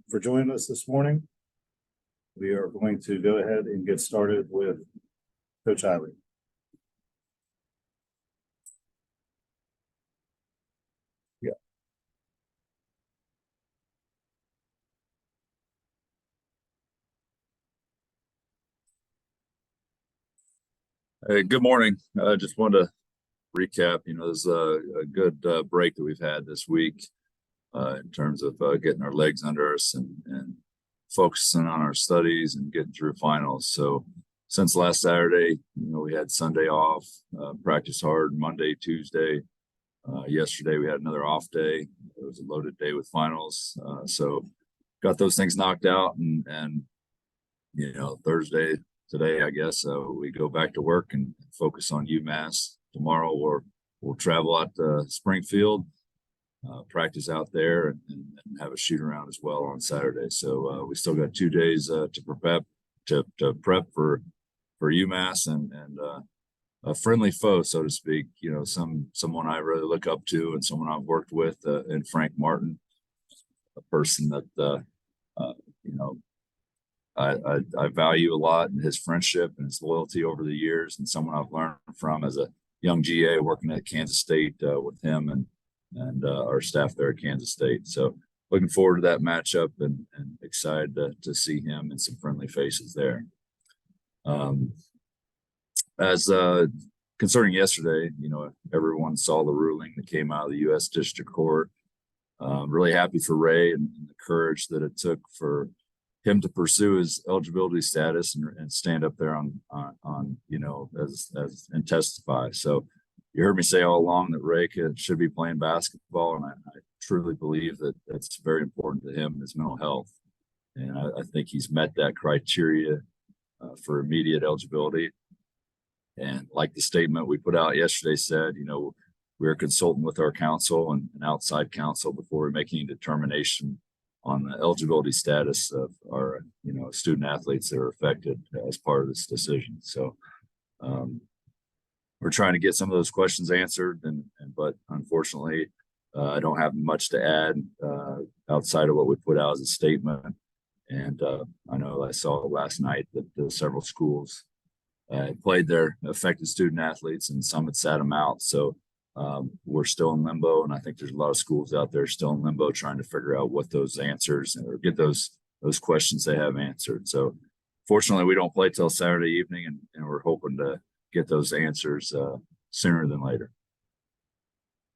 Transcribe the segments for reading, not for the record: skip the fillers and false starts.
For joining us this morning. We are going to go ahead and get started with Coach Eilert. Yeah. Hey, good morning. I just wanted to recap. There's a good break that we've had this week in terms of getting our legs under us and focusing on our studies and getting through finals. So since last Saturday, we had Sunday off, practice hard Monday, Tuesday. Yesterday we had another off day. It was a loaded day with finals. So got those things knocked out and Thursday today, I guess, we go back to work and focus on UMass. Tomorrow we'll travel out to Springfield, practice out there and have a shoot around as well on Saturday. So we still got 2 days to prep for UMass and a friendly foe, so to speak. Someone I really look up to and someone I've worked with in Frank Martin, a person that I value a lot, and his friendship and his loyalty over the years, and someone I've learned from as a young GA working at Kansas State with him and our staff there at Kansas State. So looking forward to that matchup and excited to see him and some friendly faces there. As concerning yesterday, everyone saw the ruling that came out of the U.S. District Court. Really happy for Ray and the courage that it took for him to pursue his eligibility status and stand up there on as and testify. So you heard me say all along that Ray should be playing basketball, and I truly believe that that's very important to him and his mental health. And I think he's met that criteria for immediate eligibility. And like the statement we put out yesterday said, we're consulting with our counsel and outside counsel before we make any determination on the eligibility status of our, student athletes that are affected as part of this decision. So we're trying to get some of those questions answered, but unfortunately, I don't have much to add outside of what we put out as a statement. And I know I saw last night that several schools played their affected student athletes, and some had sat them out. So we're still in limbo, and I think there's a lot of schools out there still in limbo trying to figure out what those answers or get those questions they have answered. So fortunately, we don't play till Saturday evening, and we're hoping to get those answers sooner than later.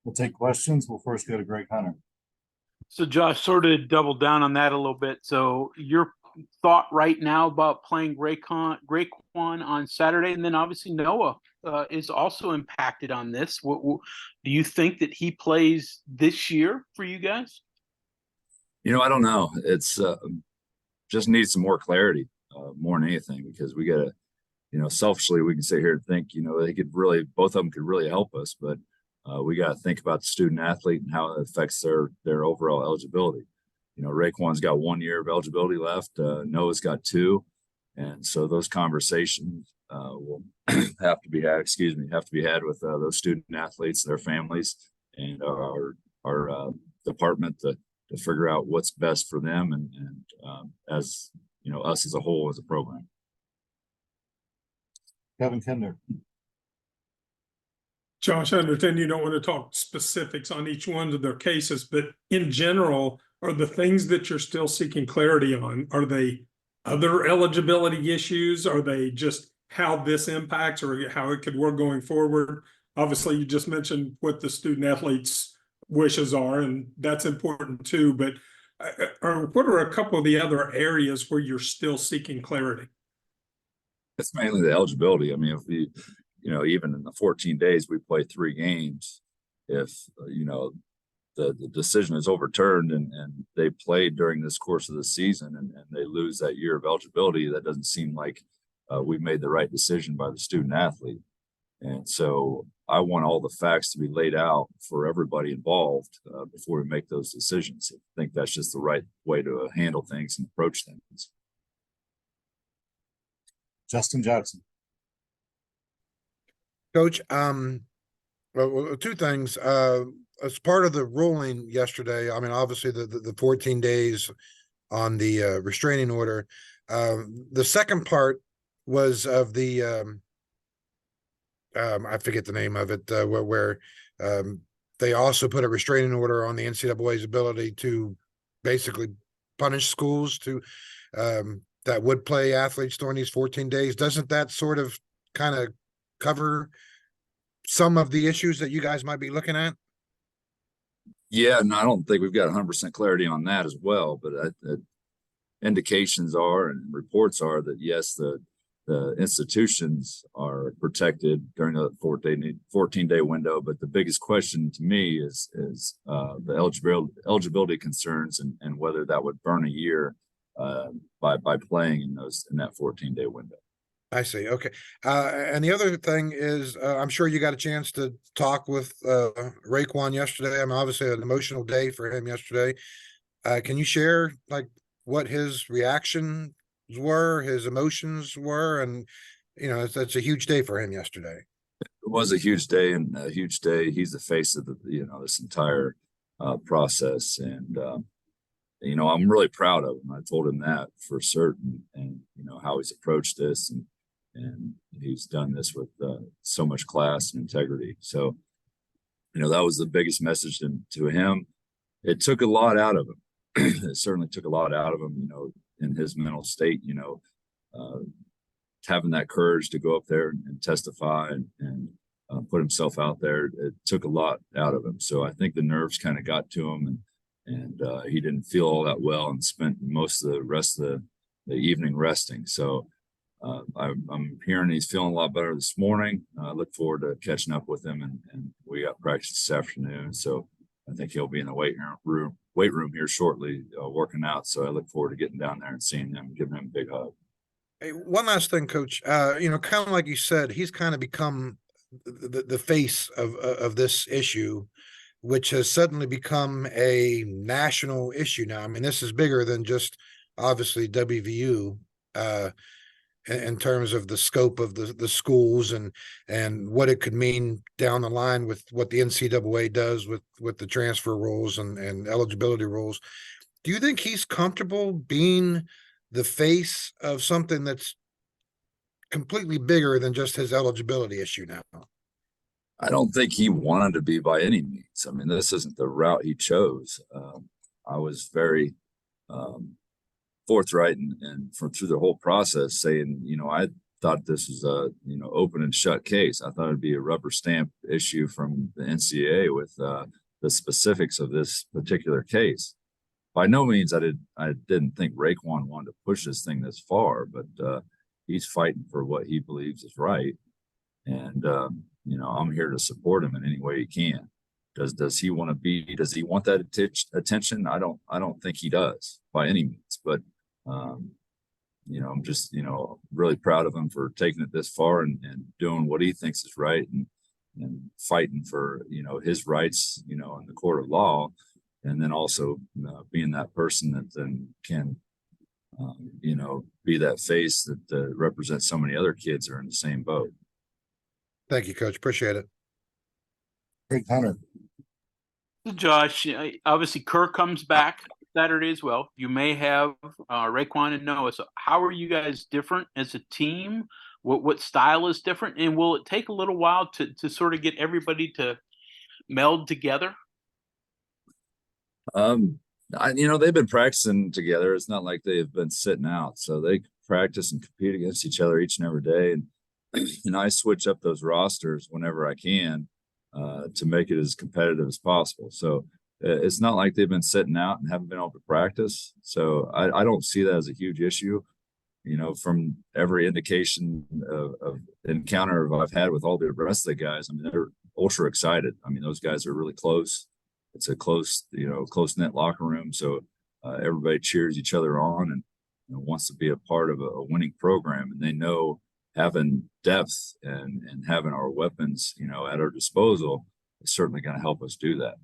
We'll take questions. We'll first go to Greg Hunter. So Josh, sort of double down on that a little bit. So your thought right now about playing RaeQuan on Saturday, and then obviously Noah is also impacted on this. Do you think that he plays this year for you guys? I don't know. It's just needs some more clarity more than anything, because we got to, selfishly we can sit here and think, they could really, both of them could really help us, but we got to think about the student athlete and how it affects their overall eligibility. RaeQuan's got 1 year of eligibility left. Noah's got 2. And so those conversations will have to be had with those student athletes, their families, and our department to figure out what's best for them and as us as a whole as a program. Kevin Kinder. Josh, I understand you don't want to talk specifics on each one of their cases, but in general, are the things that you're still seeking clarity on, are they other eligibility issues? Are they just how this impacts or how it could work going forward? Obviously, you just mentioned what the student athletes' wishes are, and that's important too, but what are a couple of the other areas where you're still seeking clarity? It's mainly the eligibility. I mean, if we, even in the 14 days, we play 3 games. If, the decision is overturned and they played during this course of the season and they lose that year of eligibility, that doesn't seem like we've made the right decision by the student athlete. And so I want all the facts to be laid out for everybody involved before we make those decisions. I think that's just the right way to handle things and approach things. Justin Jackson. Coach, well, 2 things. as part of the ruling yesterday, I mean, obviously the 14 days on the restraining order. The second part was of the I forget the name of it, where they also put a restraining order on the NCAA's ability to basically punish schools to that would play athletes during these 14 days. Doesn't that sort of kind of cover some of the issues that you guys might be looking at? Yeah, and I don't think we've got 100% clarity on that as well, but indications are and reports are that yes, the institutions are protected during the 14-day window. But the biggest question to me is the eligibility concerns and whether that would burn a year by playing in that 14-day window. I see. Okay. And the other thing is, I'm sure you got a chance to talk with RaeQuan yesterday. I mean, obviously an emotional day for him yesterday. Can you share like what his reactions were, his emotions were, and it's a huge day for him yesterday. It was a huge day and a huge day. He's the face of this entire process, and I'm really proud of him. I told him that for certain, and how he's approached this, and he's done this with so much class and integrity. So, that was the biggest message to him. It took a lot out of him. It certainly took a lot out of him, in his mental state, having that courage to go up there and testify and put himself out there. It took a lot out of him. So I think the nerves kind of got to him, and he didn't feel all that well and spent most of the rest of the evening resting. So I'm hearing he's feeling a lot better this morning. I look forward to catching up with him, and we got practice this afternoon. So I think he'll be in the weight room here shortly, working out. So I look forward to getting down there and seeing him and giving him a big hug. Hey, one last thing, Coach. Kind of like you said, he's kind of become the face of this issue, which has suddenly become a national issue now. I mean, this is bigger than just obviously WVU. In terms of the scope of the schools and what it could mean down the line with what the NCAA does with the transfer rules and eligibility rules. Do you think he's comfortable being the face of something that's completely bigger than just his eligibility issue now? I don't think he wanted to be by any means. I mean, this isn't the route he chose. I was very forthright and through the whole process saying, I thought this was a, open and shut case. I thought it'd be a rubber stamp issue from the NCAA with the specifics of this particular case. By no means I didn't think RaeQuan wanted to push this thing this far, but he's fighting for what he believes is right. And, I'm here to support him in any way he can. Does he want that attention? I don't think he does by any means, but I'm just, really proud of him for taking it this far and doing what he thinks is right and fighting for, his rights, in the court of law. And then also being that person that then can, be that face that represents so many other kids that are in the same boat. Thank you, Coach. Appreciate it. Great, Hunter. Josh, obviously Kerr comes back Saturday as well. You may have RaeQuan and Noah. So how are you guys different as a team? What style is different? And will it take a little while to sort of get everybody to meld together? They've been practicing together. It's not like they've been sitting out. So they practice and compete against each other each and every day. And I switch up those rosters whenever I can to make it as competitive as possible. So it's not like they've been sitting out and haven't been able to practice. So I don't see that as a huge issue. From every indication of encounter I've had with all the rest of the guys, I mean, they're ultra excited. I mean, those guys are really close. It's a close knit locker room. So everybody cheers each other on and wants to be a part of a winning program. And they know having depth and having our weapons, at our disposal is certainly going to help us do that.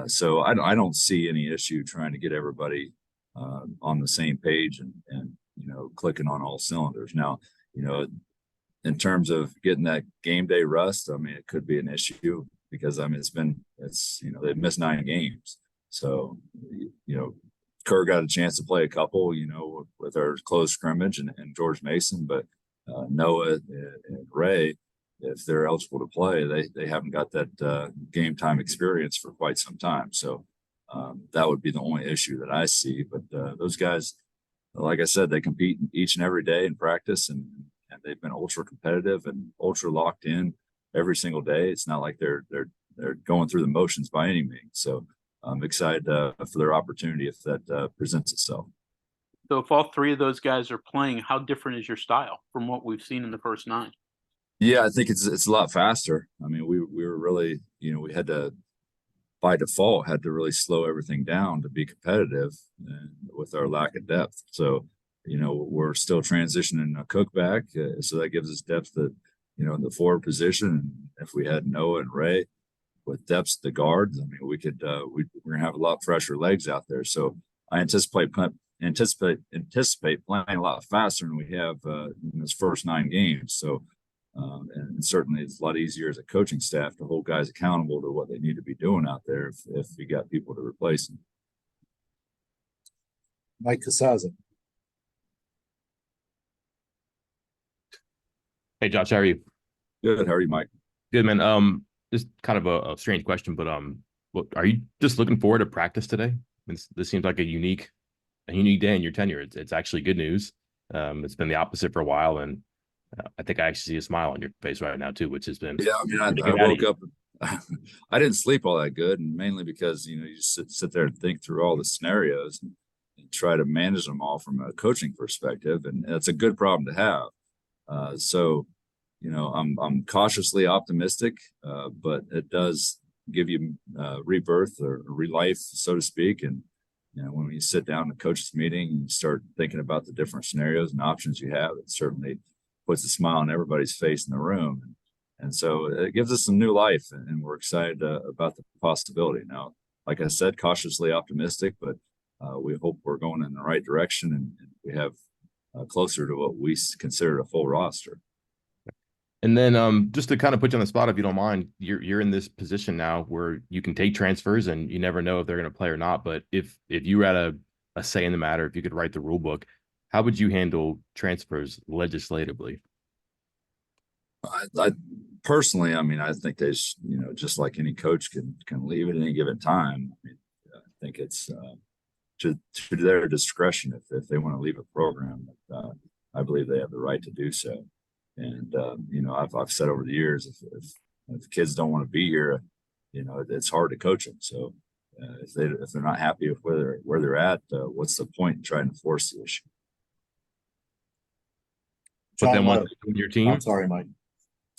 So I don't see any issue trying to get everybody on the same page and clicking on all cylinders. Now, in terms of getting that game day rust, I mean, it could be an issue. because I mean, they've missed 9 games. So, Kerr got a chance to play a couple, with our close scrimmage and George Mason, but Noah and Ray, if they're eligible to play, they haven't got that game time experience for quite some time. So that would be the only issue that I see. But those guys, like I said, they compete each and every day in practice, and they've been ultra competitive and ultra locked in every single day. It's not like they're going through the motions by any means. So I'm excited for their opportunity if that presents itself. So if all 3 of those guys are playing, how different is your style from what we've seen in the first 9? Yeah, I think it's a lot faster. I mean, we were really, we had to, by default, had to really slow everything down to be competitive, and with our lack of depth. So, we're still transitioning a Cook back, so that gives us depth that, in the forward position. And if we had Noah and Ray with depth the guards, I mean, we're gonna have a lot fresher legs out there. So I anticipate playing a lot faster than we have in this first 9 games. So, and certainly it's a lot easier as a coaching staff to hold guys accountable to what they need to be doing out there if you got people to replace them. Mike Casaza. Hey Josh, how are you? Good. How are you, Mike? Good, man. Just kind of a strange question, but are you just looking forward to practice today? This seems like a unique day in your tenure. It's actually good news. It's been the opposite for a while, and I think I actually see a smile on your face right now too, which has been. Yeah, I mean, I woke up. I didn't sleep all that good, and mainly because you just sit there and think through all the scenarios and try to manage them all from a coaching perspective, and it's a good problem to have. So, I'm cautiously optimistic, but it does give you rebirth or relife, so to speak. And when you sit down in a coach's meeting and you start thinking about the different scenarios and options you have, it certainly puts a smile on everybody's face in the room. And so it gives us some new life, and we're excited about the possibility. Now, like I said, cautiously optimistic, but we hope we're going in the right direction, and we have closer to what we consider a full roster. And then just to kind of put you on the spot, if you don't mind, you're in this position now where you can take transfers, and you never know if they're going to play or not. But if you had a say in the matter, if you could write the rule book, how would you handle transfers legislatively? I personally, I mean, I think they, just like any coach can leave at any given time. I mean, I think it's to their discretion if they want to leave a program. I believe they have the right to do so. And I've said over the years, if kids don't want to be here, it's hard to coach them. So if they're not happy with where they're at, what's the point in trying to force the issue? But then once they join your team, I'm sorry, Mike.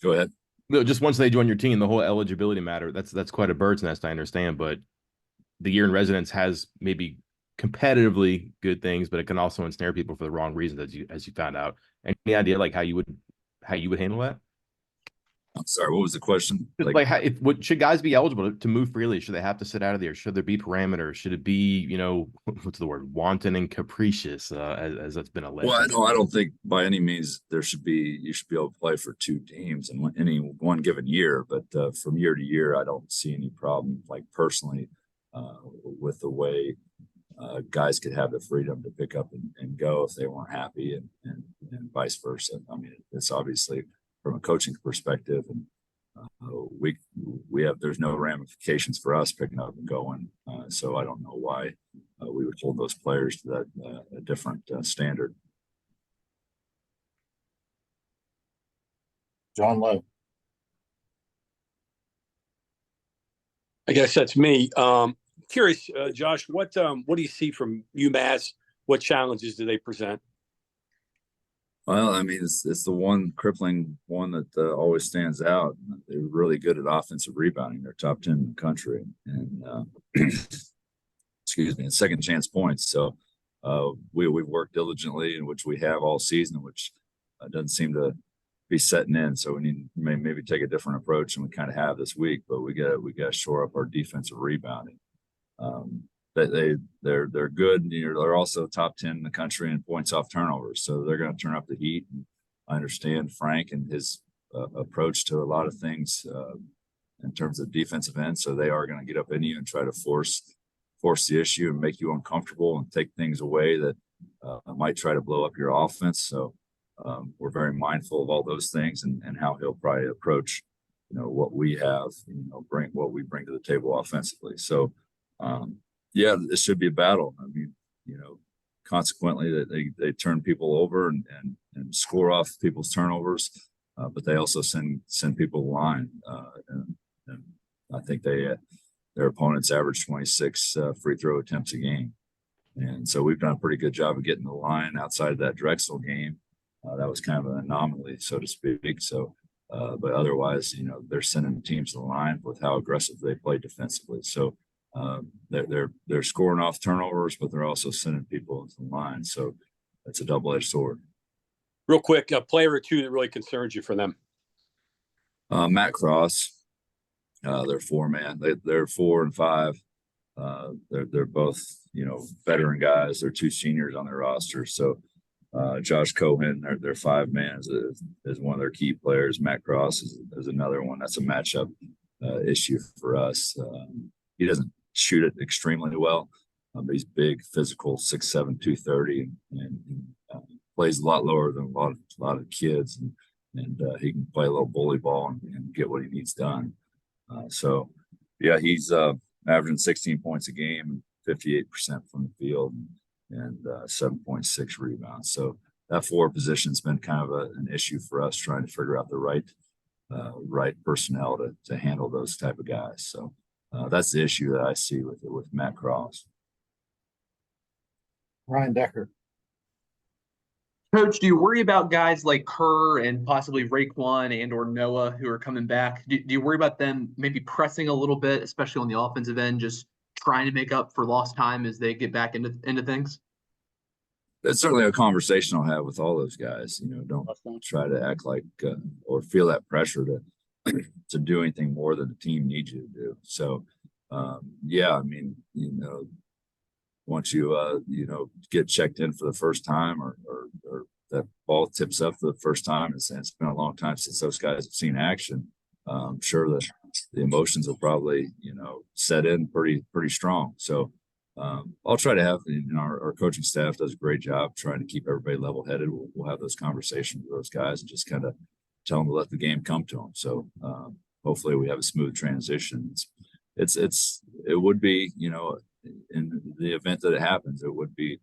Go ahead. No, just once they join your team, the whole eligibility matter, that's quite a bird's nest, I understand. But the year in residence has maybe competitively good things, but it can also ensnare people for the wrong reasons, as you found out. Any idea like how you would handle that? I'm sorry, what was the question? Should guys be eligible to move freely? Should they have to sit out of there? Should there be parameters? Should it be, what's the word, wanton and capricious, as that's been alleged? Well, no, I don't think by any means you should be able to play for 2 teams in any one given year. But from year to year, I don't see any problem, like personally, with the way guys could have the freedom to pick up and go if they weren't happy, and vice versa. I mean, it's obviously from a coaching perspective, and there's no ramifications for us picking up and going. So I don't know why we would hold those players to that a different standard. John Lowe. I guess that's me. Curious, Josh, what do you see from UMass? What challenges do they present? Well, I mean, it's the one crippling one that always stands out. They're really good at offensive rebounding. They're top 10 in the country, and excuse me, and second chance points. So we've worked diligently, in which we have all season, which doesn't seem to be setting in. So we need maybe take a different approach than we kind of have this week. But we got to shore up our defensive rebounding. They're good. They're also top 10 in the country in points off turnovers. So they're going to turn up the heat. And I understand Frank and his approach to a lot of things in terms of defensive end. So they are going to get up in you and try to force the issue and make you uncomfortable and take things away that might try to blow up your offense. So we're very mindful of all those things and how he'll probably approach, what we have, bring what we bring to the table offensively. So yeah, this should be a battle. I mean, consequently that they turn people over and score off people's turnovers, but they also send people to the line. And I think their opponents average 26 free throw attempts a game. And so we've done a pretty good job of getting the line outside of that Drexel game. That was kind of an anomaly, so to speak. So, but otherwise, they're sending teams to the line with how aggressive they play defensively. So they're scoring off turnovers, but they're also sending people into the line. So it's a double-edged sword. Real quick, a player or two that really concerns you for them. Matt Cross, they're 4-man. They're 4 and 5. They're both, veteran guys. They're 2 seniors on their roster. So Josh Cohen, their 5-man is one of their key players. Matt Cross is another one. That's a matchup issue for us. He doesn't shoot it extremely well, but he's big, physical, 6'7", 230, and plays a lot lower than a lot of kids, and he can play a little bully ball and get what he needs done. So yeah, he's averaging 16 points a game, 58% from the field, and 7.6 rebounds. So that forward position's been kind of an issue for us, trying to figure out the right personnel to handle those type of guys. So that's the issue that I see with Matt Cross. Ryan Decker. Coach, do you worry about guys like Kerr and possibly RaeQuan and or Noah who are coming back? Do you worry about them maybe pressing a little bit, especially on the offensive end, just trying to make up for lost time as they get back into things? That's certainly a conversation I'll have with all those guys. Don't try to act like or feel that pressure to do anything more than the team needs you to do. So yeah, I mean, once you get checked in for the first time or that ball tips up for the first time, it's been a long time since those guys have seen action. I'm sure that the emotions will probably set in pretty strong. So I'll try to have our coaching staff does a great job trying to keep everybody level headed. We'll have those conversations with those guys and just kind of tell them to let the game come to them. So hopefully we have a smooth transition. It would be in the event that it happens, it would be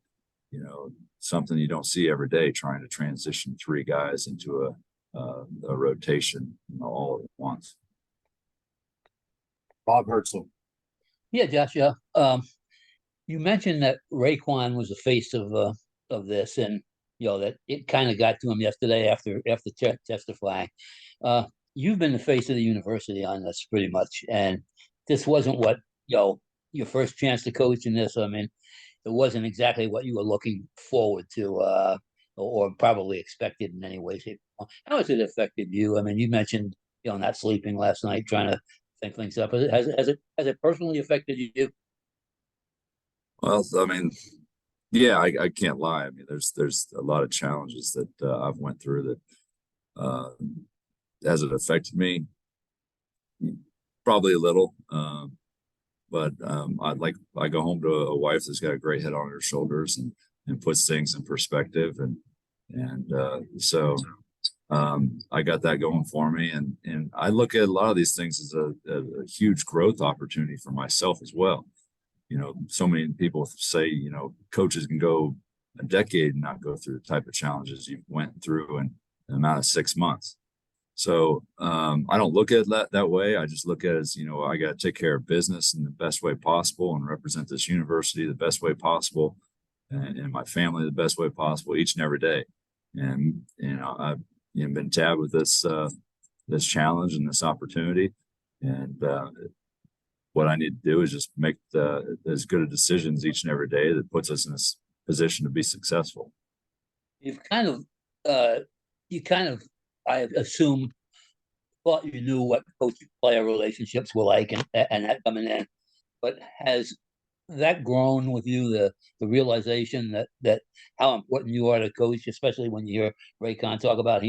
something you don't see every day, trying to transition 3 guys into a rotation all at once. Bob Herzl. Yeah, Josh. You mentioned that RaeQuan was the face of this, and that it kind of got to him yesterday after testifying. You've been the face of the university on this pretty much, and this wasn't what your first chance to coach in this. I mean, it wasn't exactly what you were looking forward to, or probably expected in any way, shape, or form. How has it affected you? I mean, you mentioned not sleeping last night, trying to think things up. Has it personally affected you? Well, I mean, yeah, I can't lie. I mean, there's a lot of challenges that I've went through that has it affected me? Probably a little. But I go home to a wife that's got a great head on her shoulders and puts things in perspective. And so I got that going for me. And I look at a lot of these things as a huge growth opportunity for myself as well. So many people say, coaches can go a decade and not go through the type of challenges you went through in an amount of 6 months. So I don't look at it that way. I just look at it as, I got to take care of business in the best way possible and represent this university the best way possible and my family the best way possible each and every day. And, I've been tabbed with this challenge and this opportunity. And what I need to do is just make as good of decisions each and every day that puts us in this position to be successful. You've kind of, I assume, thought you knew what coach-player relationships were like and that coming in. But has that grown with you, the realization that how important you are to coach, especially when you hear RaeQuan talk about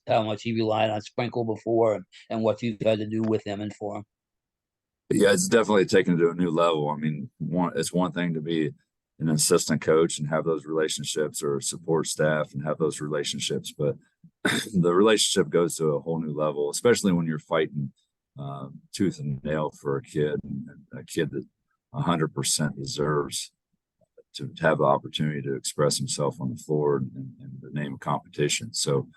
how much he relied on Sprinkle before and what you've had to do with him and for him? Yeah, it's definitely taken it to a new level. I mean, it's one thing to be an assistant coach and have those relationships, or support staff and have those relationships, but the relationship goes to a whole new level, especially when you're fighting tooth and nail for a kid that 100% deserves to have the opportunity to express himself on the floor and the name of competition. So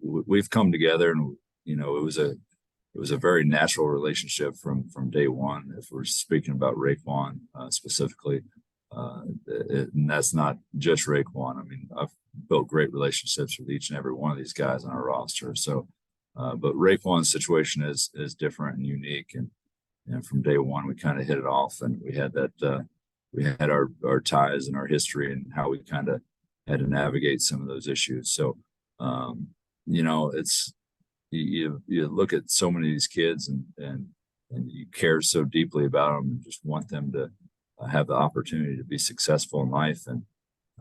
we've come together, and it was a very natural relationship from day one. If we're speaking about RaeQuan specifically, and that's not just RaeQuan. I mean, I've built great relationships with each and every one of these guys on our roster. So, but RaeQuan's situation is different and unique, and from day one we kind of hit it off, and we had that we had our ties and our history and how we kind of had to navigate some of those issues. So, it's you look at so many of these kids and you care so deeply about them and just want them to have the opportunity to be successful in life. And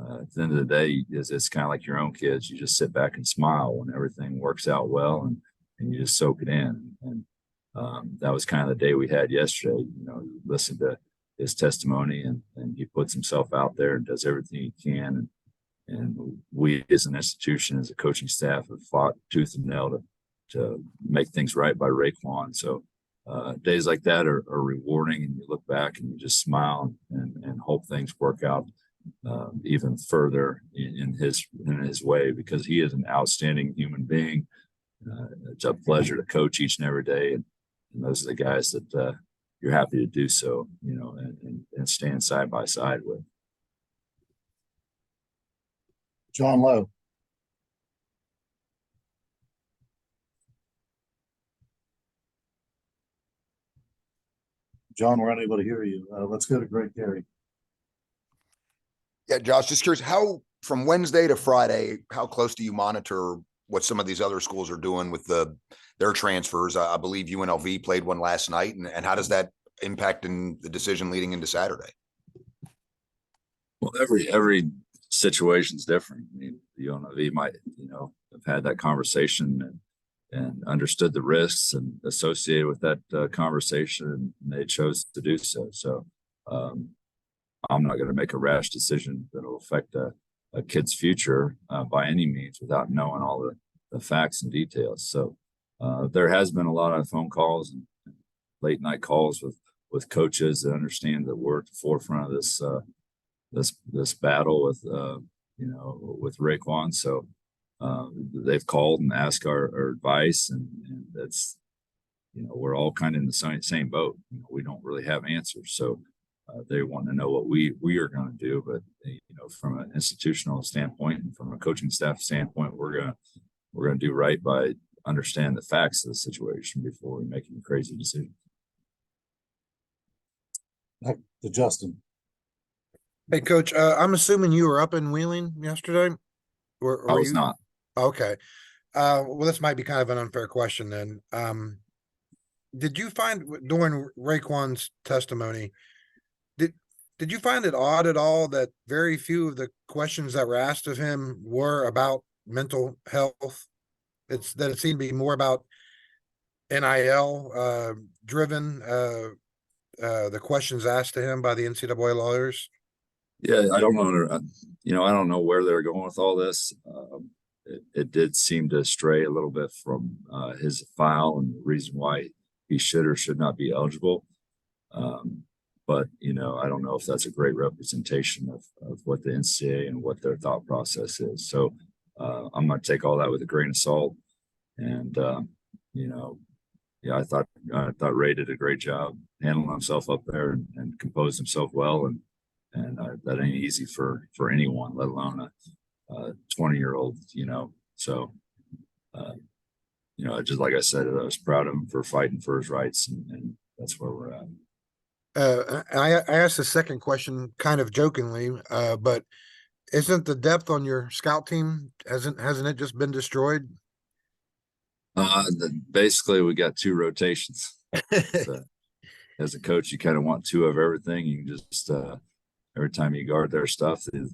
at the end of the day, it's kind of like your own kids. You just sit back and smile when everything works out well, and you just soak it in. And that was kind of the day we had yesterday. You listen to his testimony, and he puts himself out there and does everything he can. And we as an institution, as a coaching staff, have fought tooth and nail to make things right by RaeQuan. So days like that are rewarding, and you look back and you just smile and hope things work out even further in his way, because he is an outstanding human being. It's a pleasure to coach each and every day, and those are the guys that you're happy to do so, and stand side by side with. John Lowe. John, we're unable to hear you. Let's go to Greg Gary. Yeah, Josh, just curious, how from Wednesday to Friday, how close do you monitor what some of these other schools are doing with their transfers? I believe UNLV played one last night, and how does that impact in the decision leading into Saturday? Well, every situation's different. I mean, the UNLV might, have had that conversation and understood the risks and associated with that conversation, and they chose to do so. So I'm not going to make a rash decision that will affect a kid's future by any means without knowing all the facts and details. So there has been a lot of phone calls and late night calls with coaches that understand that we're at the forefront of this battle with RaeQuan. So they've called and asked our advice, and that's, we're all kind of in the same boat. We don't really have answers. So they want to know what we are going to do, but from an institutional standpoint and from a coaching staff standpoint, we're going to do right by understand the facts of the situation before we make any crazy decisions. Back to Justin. Hey, Coach, I'm assuming you were up in Wheeling yesterday? Or I was you? not. Okay. Well, this might be kind of an unfair question then. Did you find during RaeQuan's testimony, did you find it odd at all that very few of the questions that were asked of him were about mental health? It seemed to be more about NIL driven, the questions asked to him by the NCAA lawyers? Yeah, I don't know. I don't know where they're going with all this. It did seem to stray a little bit from his file and the reason why he should or should not be eligible. But I don't know if that's a great representation of what the NCAA and what their thought process is. So I'm going to take all that with a grain of salt. And I thought Ray did a great job handling himself up there and composed himself well. And that ain't easy for anyone, let alone a 20-year-old. So just like I said, I was proud of him for fighting for his rights, and that's where we're at. I asked the second question kind of jokingly, but isn't the depth on your scout team, hasn't it just been destroyed? Basically, we got 2 rotations. So, as a coach, you kind of want 2 of everything. You can just every time you guard their stuff, you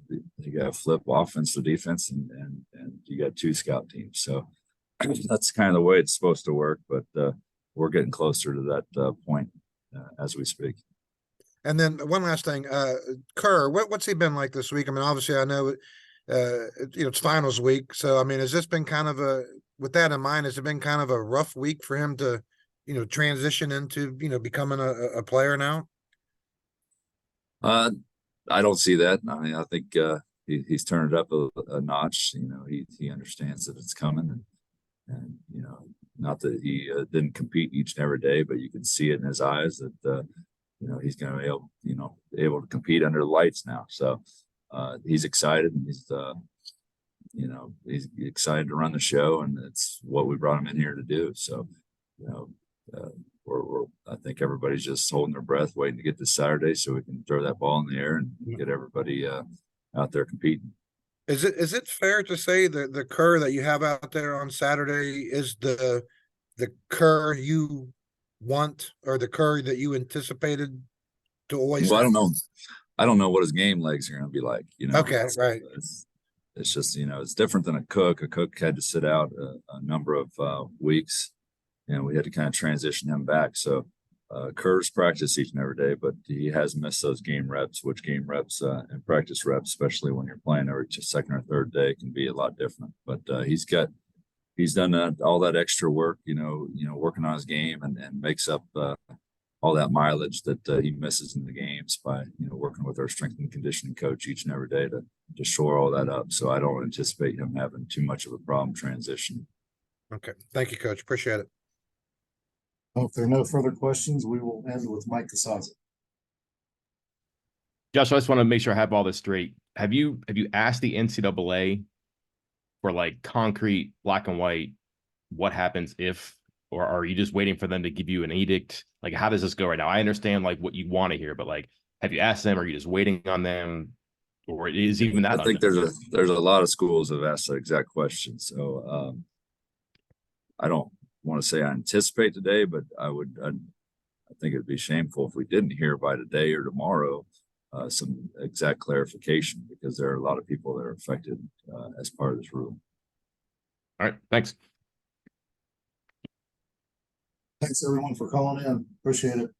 got to flip offense to defense, and you got 2 scout teams. So that's kind of the way it's supposed to work. But we're getting closer to that point as we speak. And then one last thing, Kerr, what's he been like this week? I mean, obviously I know, it's finals week. So, I mean, has this been kind of with that in mind, has it been kind of a rough week for him to, transition into, becoming a player now? I don't see that. I mean, I think he's turned it up a notch. He understands that it's coming, and not that he didn't compete each and every day, but you can see it in his eyes that he's going to be able to compete under the lights now. So he's excited, and he's excited to run the show, and it's what we brought him in here to do. So I think everybody's just holding their breath, waiting to get this Saturday so we can throw that ball in the air and get everybody out there competing. Is it fair to say that the Kerr that you have out there on Saturday is the Kerr you want, or the Kerr that you anticipated to always? Well, I don't know what his game legs are going to be like. Okay, right. It's just it's different than a Cook. A Cook had to sit out a number of weeks, and we had to kind of transition him back. So Kerr's practice each and every day, but he has missed those game reps, which game reps and practice reps, especially when you're playing every second or third day, can be a lot different. But he's done all that extra work, working on his game, and makes up all that mileage that he misses in the games by working with our strength and conditioning coach each and every day to shore all that up. So I don't anticipate him having too much of a problem transitioning. Okay, thank you, Coach. Appreciate it. Well, if there are no further questions, we will end with Mike Casazza. Josh, I just want to make sure I have all this straight. Have you asked the NCAA for like concrete, black and white, what happens if, or are you just waiting for them to give you an edict? Like, how does this go right now? I understand like what you want to hear, but like, have you asked them? Are you just waiting on them, or is even that? I think there's a lot of schools that have asked that exact question. So I don't want to say I anticipate today, but I think it'd be shameful if we didn't hear by today or tomorrow some exact clarification, because there are a lot of people that are affected as part of this rule. All right, thanks. Thanks everyone for calling in. Appreciate it.